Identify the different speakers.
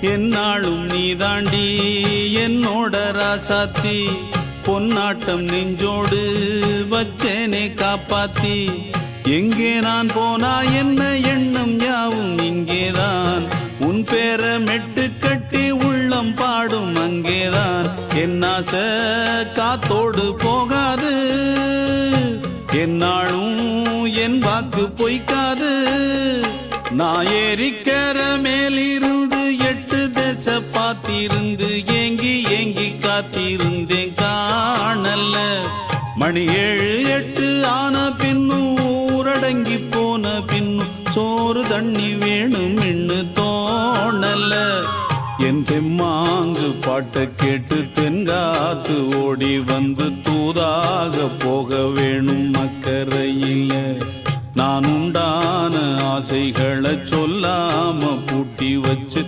Speaker 1: என்னாலும் நீதாண்டி என்னோட ராசாத்தி பொன்னாட்டம் நெஞ்சோடு வச்சேனே காப்பாத்தி எங்கே நான் போனா என்ன எண்ணம் யாவும் இங்கேதான் உன் பேர மெட்டு கட்டி உள்ளம் பாடும் அங்கேதான் என் ஆசை காத்தோடு போகாது என்னாலும் என் வாக்கு பொய்க்காது நான் ஏறிக்கிற மேலிருந்து 8 தேச பார்த்திருந்து ஏங்கி ஏங்கி காத்திருந்தேன் காணல மணி 7 8 ஆன பின்னும் ஊரடங்கி போன பின்னும் சோறு தண்ணி வேணும் இன்னு தோணல என் தெம்மாங்கு பாட்டை கேட்டு தென்காத்து ஓடி வந்து தூதாக போக வேணும் அக்கறையில நான் உண்டான ஆசைகளை சொல்லாம பூட்டி வச்சு